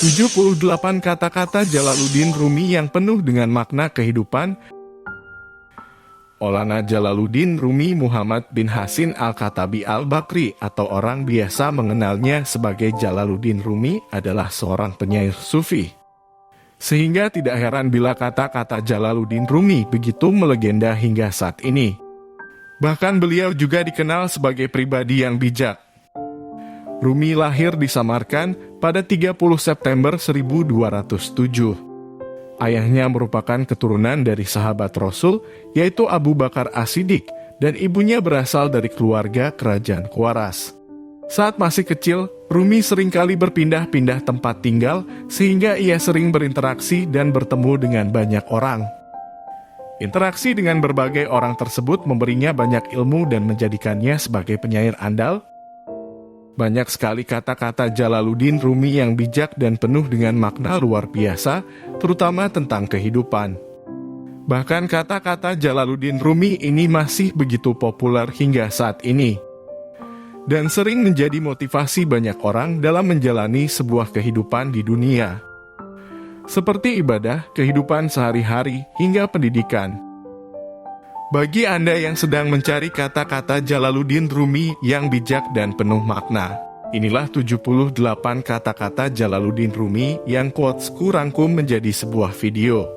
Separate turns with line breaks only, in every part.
78 kata-kata Jalaluddin Rumi yang penuh dengan makna kehidupan. Maulana Jalaluddin Rumi Muhammad bin Hasin Al-Khattabi Al-Bakri atau orang biasa mengenalnya sebagai Jalaluddin Rumi adalah seorang penyair sufi. Sehingga tidak heran bila kata-kata Jalaluddin Rumi begitu melegenda hingga saat ini. Bahkan beliau juga dikenal sebagai pribadi yang bijak. Rumi lahir di Samarkand pada 30 September 1207. Ayahnya merupakan keturunan dari sahabat Rasul, yaitu Abu Bakar As-Siddiq, dan ibunya berasal dari keluarga kerajaan Qawaras. Saat masih kecil, Rumi seringkali berpindah-pindah tempat tinggal, sehingga ia sering berinteraksi dan bertemu dengan banyak orang. Interaksi dengan berbagai orang tersebut memberinya banyak ilmu dan menjadikannya sebagai penyair andal. Banyak sekali kata-kata Jalaluddin Rumi yang bijak dan penuh dengan makna luar biasa, terutama tentang kehidupan. Bahkan kata-kata Jalaluddin Rumi ini masih begitu populer hingga saat ini. Dan sering menjadi motivasi banyak orang dalam menjalani sebuah kehidupan di dunia. Seperti ibadah, kehidupan sehari-hari, hingga pendidikan. Bagi Anda yang sedang mencari kata-kata Jalaluddin Rumi yang bijak dan penuh makna, inilah 78 kata-kata Jalaluddin Rumi yang quotesku rangkum menjadi sebuah video.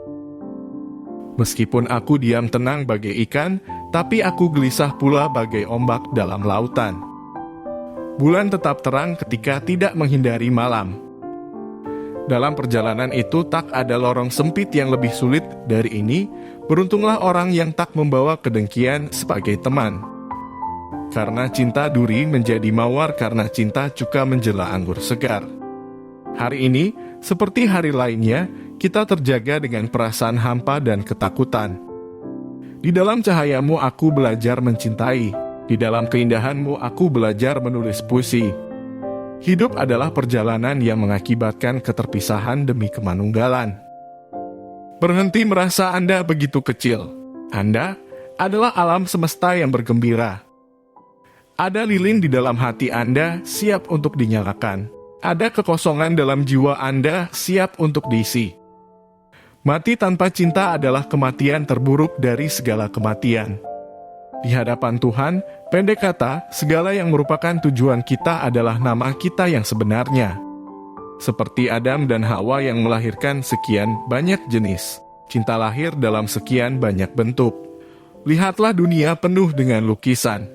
Meskipun aku diam tenang bagai ikan, tapi aku gelisah pula bagai ombak dalam lautan. Bulan tetap terang ketika tidak menghindari malam. Dalam perjalanan itu tak ada lorong sempit yang lebih sulit dari ini. Beruntunglah orang yang tak membawa kedengkian sebagai teman. Karena cinta duri menjadi mawar, karena cinta cuka menjela anggur segar. Hari ini, seperti hari lainnya, kita terjaga dengan perasaan hampa dan ketakutan. Di dalam cahayamu aku belajar mencintai. Di dalam keindahanmu aku belajar menulis puisi. Hidup adalah perjalanan yang mengakibatkan keterpisahan demi kemanunggalan. Berhenti merasa Anda begitu kecil. Anda adalah alam semesta yang bergembira. Ada lilin di dalam hati Anda siap untuk dinyalakan. Ada kekosongan dalam jiwa Anda siap untuk diisi. Mati tanpa cinta adalah kematian terburuk dari segala kematian. Di hadapan Tuhan, pendek kata, segala yang merupakan tujuan kita adalah nama kita yang sebenarnya. Seperti Adam dan Hawa yang melahirkan sekian banyak jenis, cinta lahir dalam sekian banyak bentuk. Lihatlah dunia penuh dengan lukisan,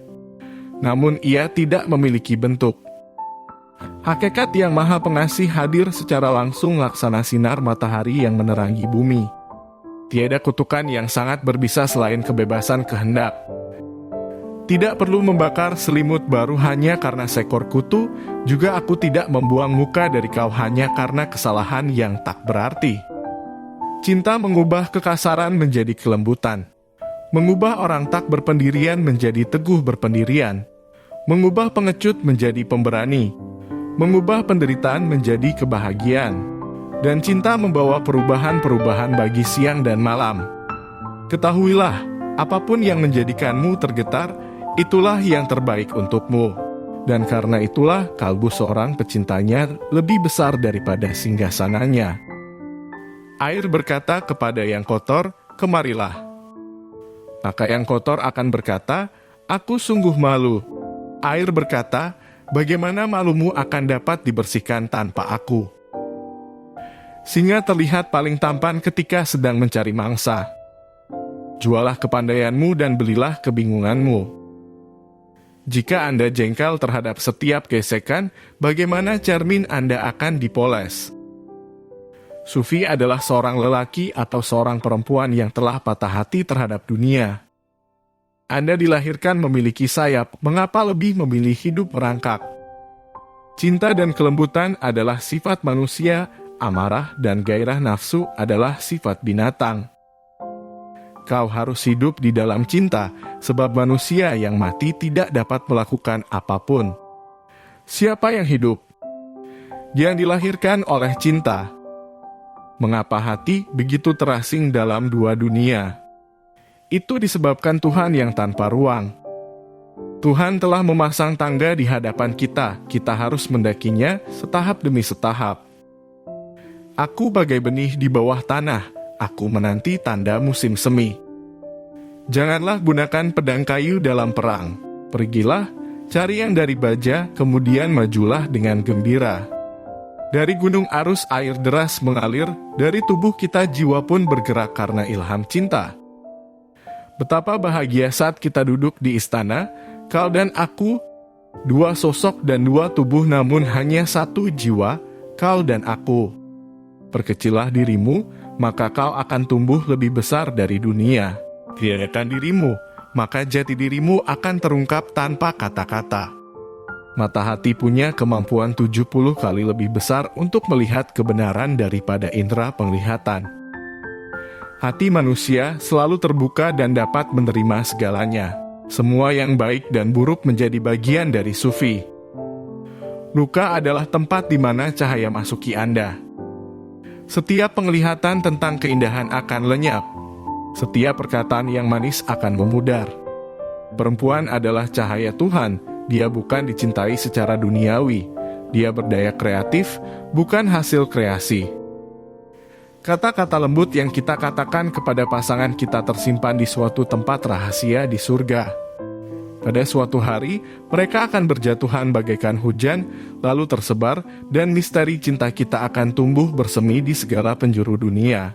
namun ia tidak memiliki bentuk. Hakikat yang maha pengasih hadir secara langsung laksana sinar matahari yang menerangi bumi. Tiada kutukan yang sangat berbisa selain kebebasan kehendak. Tidak perlu membakar selimut baru hanya karena seekor kutu, juga aku tidak membuang muka dari kau hanya karena kesalahan yang tak berarti. Cinta mengubah kekasaran menjadi kelembutan, mengubah orang tak berpendirian menjadi teguh berpendirian, mengubah pengecut menjadi pemberani, mengubah penderitaan menjadi kebahagiaan, dan cinta membawa perubahan-perubahan bagi siang dan malam. Ketahuilah, apapun yang menjadikanmu tergetar, itulah yang terbaik untukmu. Dan karena itulah kalbu seorang pecintanya lebih besar daripada singgasananya. Air berkata kepada yang kotor, kemarilah. Maka yang kotor akan berkata, aku sungguh malu. Air berkata, bagaimana malumu akan dapat dibersihkan tanpa aku? Singa terlihat paling tampan ketika sedang mencari mangsa. Jualah kepandaianmu dan belilah kebingunganmu. Jika Anda jengkel terhadap setiap gesekan, bagaimana cermin Anda akan dipoles? Sufi adalah seorang lelaki atau seorang perempuan yang telah patah hati terhadap dunia. Anda dilahirkan memiliki sayap, mengapa lebih memilih hidup merangkak? Cinta dan kelembutan adalah sifat manusia, amarah dan gairah nafsu adalah sifat binatang. Kau harus hidup di dalam cinta, sebab manusia yang mati tidak dapat melakukan apapun. Siapa yang hidup? Yang dilahirkan oleh cinta. Mengapa hati begitu terasing dalam dua dunia? Itu disebabkan Tuhan yang tanpa ruang. Tuhan telah memasang tangga di hadapan kita, kita harus mendakinya setahap demi setahap. Aku bagai benih di bawah tanah, aku menanti tanda musim semi. Janganlah gunakan pedang kayu dalam perang. Pergilah, cari yang dari baja, kemudian majulah dengan gembira. Dari gunung arus air deras mengalir, dari tubuh kita jiwa pun bergerak karena ilham cinta. Betapa bahagia saat kita duduk di istana, kau dan aku, dua sosok dan dua tubuh namun hanya satu jiwa, kau dan aku. Perkecillah dirimu, maka kau akan tumbuh lebih besar dari dunia. Tiadakan dirimu, maka jati dirimu akan terungkap tanpa kata-kata. Mata hati punya kemampuan 70 kali lebih besar untuk melihat kebenaran daripada indera penglihatan. Hati manusia selalu terbuka dan dapat menerima segalanya. Semua yang baik dan buruk menjadi bagian dari sufi. Luka adalah tempat di mana cahaya masuki Anda. Setiap penglihatan tentang keindahan akan lenyap. Setiap perkataan yang manis akan memudar. Perempuan adalah cahaya Tuhan. Dia bukan dicintai secara duniawi. Dia berdaya kreatif, bukan hasil kreasi. Kata-kata lembut yang kita katakan kepada pasangan kita tersimpan di suatu tempat rahasia di surga. Pada suatu hari, mereka akan berjatuhan bagaikan hujan, lalu tersebar, dan misteri cinta kita akan tumbuh bersemi di segala penjuru dunia.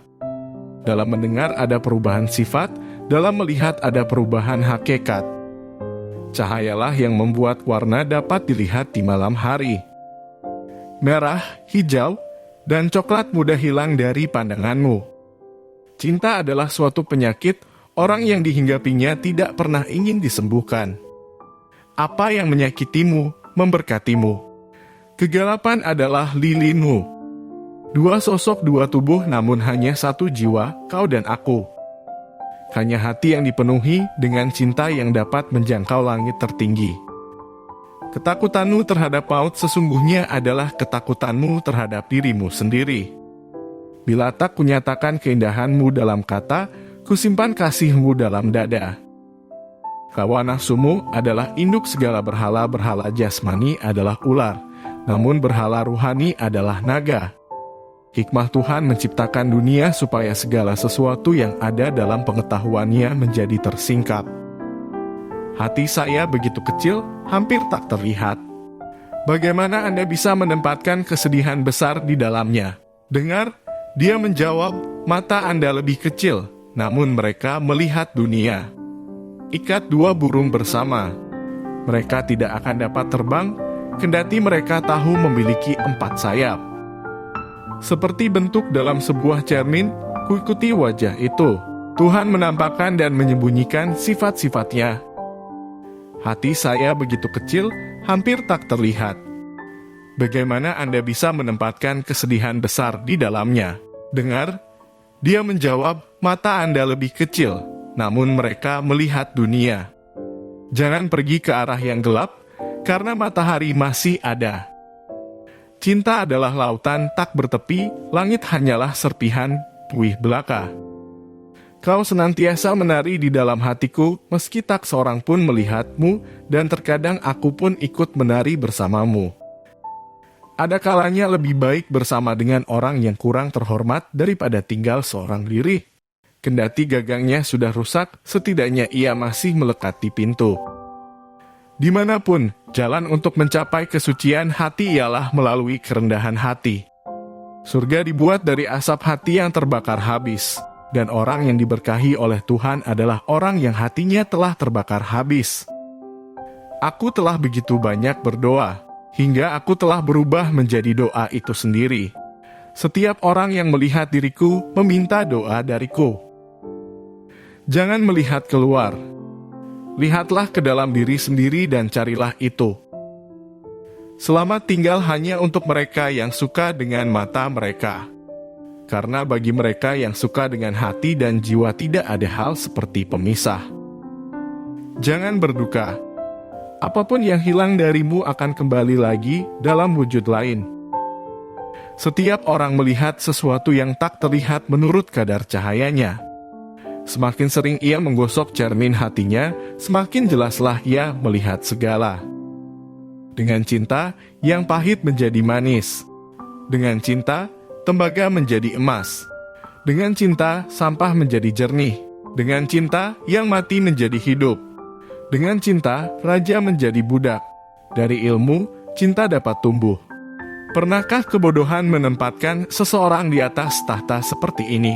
Dalam mendengar ada perubahan sifat, dalam melihat ada perubahan hakikat. Cahayalah yang membuat warna dapat dilihat di malam hari. Merah, hijau, dan coklat mudah hilang dari pandanganmu. Cinta adalah suatu penyakit, orang yang dihinggapinya tidak pernah ingin disembuhkan. Apa yang menyakitimu, memberkatimu. Kegelapan adalah lilinmu. Dua sosok, dua tubuh, namun hanya satu jiwa, kau dan aku. Hanya hati yang dipenuhi dengan cinta yang dapat menjangkau langit tertinggi. Ketakutanmu terhadap maut sesungguhnya adalah ketakutanmu terhadap dirimu sendiri. Bila tak kunyatakan keindahanmu dalam kata, kusimpan kasihmu dalam dada. Hawa nafsumu adalah induk segala berhala jasmani adalah ular, namun berhala ruhani adalah naga. Hikmah Tuhan menciptakan dunia supaya segala sesuatu yang ada dalam pengetahuannya menjadi tersingkap. Hati saya begitu kecil, hampir tak terlihat. Bagaimana Anda bisa menempatkan kesedihan besar di dalamnya? Dengar, dia menjawab, mata Anda lebih kecil, namun mereka melihat dunia. Ikat dua burung bersama. Mereka tidak akan dapat terbang, kendati mereka tahu memiliki 4 sayap. Seperti bentuk dalam sebuah cermin, kuikuti wajah itu. Tuhan menampakkan dan menyembunyikan sifat-sifatnya. Hati saya begitu kecil, hampir tak terlihat. Bagaimana Anda bisa menempatkan kesedihan besar di dalamnya? Dengar, dia menjawab, mata Anda lebih kecil, namun mereka melihat dunia. Jangan pergi ke arah yang gelap, karena matahari masih ada. Cinta adalah lautan tak bertepi, langit hanyalah serpihan puih belaka. Kau senantiasa menari di dalam hatiku, meski tak seorang pun melihatmu, dan terkadang aku pun ikut menari bersamamu. Ada kalanya lebih baik bersama dengan orang yang kurang terhormat daripada tinggal seorang diri. Kendati gagangnya sudah rusak, setidaknya ia masih melekat di pintu. Dimanapun, jalan untuk mencapai kesucian hati ialah melalui kerendahan hati. Surga dibuat dari asap hati yang terbakar habis, dan orang yang diberkahi oleh Tuhan adalah orang yang hatinya telah terbakar habis. Aku telah begitu banyak berdoa, hingga aku telah berubah menjadi doa itu sendiri. Setiap orang yang melihat diriku meminta doa dariku. Jangan melihat keluar. Lihatlah ke dalam diri sendiri dan carilah itu. Selamat tinggal hanya untuk mereka yang suka dengan mata mereka. Karena bagi mereka yang suka dengan hati dan jiwa tidak ada hal seperti pemisah. Jangan berduka. Apapun yang hilang darimu akan kembali lagi dalam wujud lain. Setiap orang melihat sesuatu yang tak terlihat menurut kadar cahayanya. Semakin sering ia menggosok cermin hatinya, semakin jelaslah ia melihat segala. Dengan cinta, yang pahit menjadi manis. Dengan cinta, tembaga menjadi emas. Dengan cinta, sampah menjadi jernih. Dengan cinta, yang mati menjadi hidup. Dengan cinta, raja menjadi budak. Dari ilmu, cinta dapat tumbuh. Pernahkah kebodohan menempatkan seseorang di atas tahta seperti ini?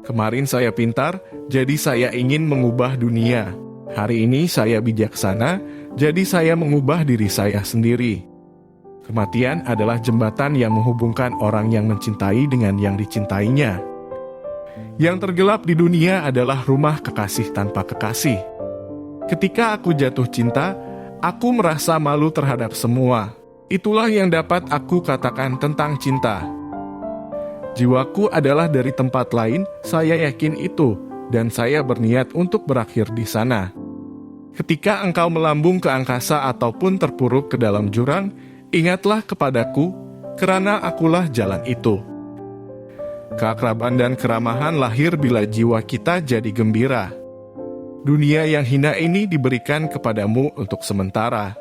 Kemarin saya pintar, jadi saya ingin mengubah dunia. Hari ini saya bijaksana, jadi saya mengubah diri saya sendiri. Kematian adalah jembatan yang menghubungkan orang yang mencintai dengan yang dicintainya. Yang tergelap di dunia adalah rumah kekasih tanpa kekasih. Ketika aku jatuh cinta, aku merasa malu terhadap semua. Itulah yang dapat aku katakan tentang cinta. Jiwaku adalah dari tempat lain, saya yakin itu, dan saya berniat untuk berakhir di sana. Ketika engkau melambung ke angkasa ataupun terpuruk ke dalam jurang, ingatlah kepadaku, karena akulah jalan itu. Keakraban dan keramahan lahir bila jiwa kita jadi gembira. Dunia yang hina ini diberikan kepadamu untuk sementara.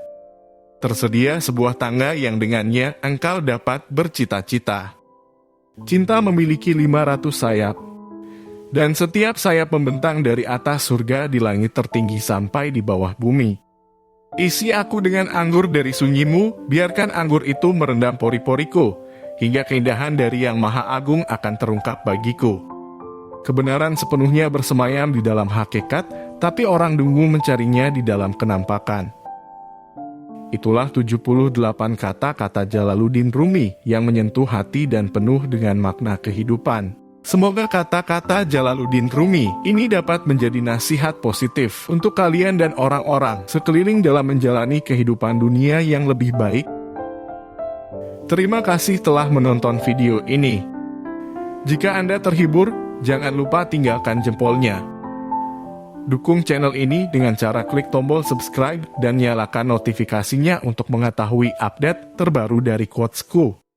Tersedia sebuah tangga yang dengannya engkau dapat bercita-cita. Cinta memiliki 500 sayap. Dan setiap sayap membentang dari atas surga di langit tertinggi sampai di bawah bumi. Isi aku dengan anggur dari sunyimu, biarkan anggur itu merendam pori-poriku, hingga keindahan dari Yang Maha Agung akan terungkap bagiku. Kebenaran sepenuhnya bersemayam di dalam hakikat, tapi orang dungu mencarinya di dalam kenampakan. Itulah 78 kata-kata Jalaluddin Rumi yang menyentuh hati dan penuh dengan makna kehidupan. Semoga kata-kata Jalaluddin Rumi ini dapat menjadi nasihat positif untuk kalian dan orang-orang sekeliling dalam menjalani kehidupan dunia yang lebih baik. Terima kasih telah menonton video ini. Jika Anda terhibur, jangan lupa tinggalkan jempolnya. Dukung channel ini dengan cara klik tombol subscribe dan nyalakan notifikasinya untuk mengetahui update terbaru dari Quotesku.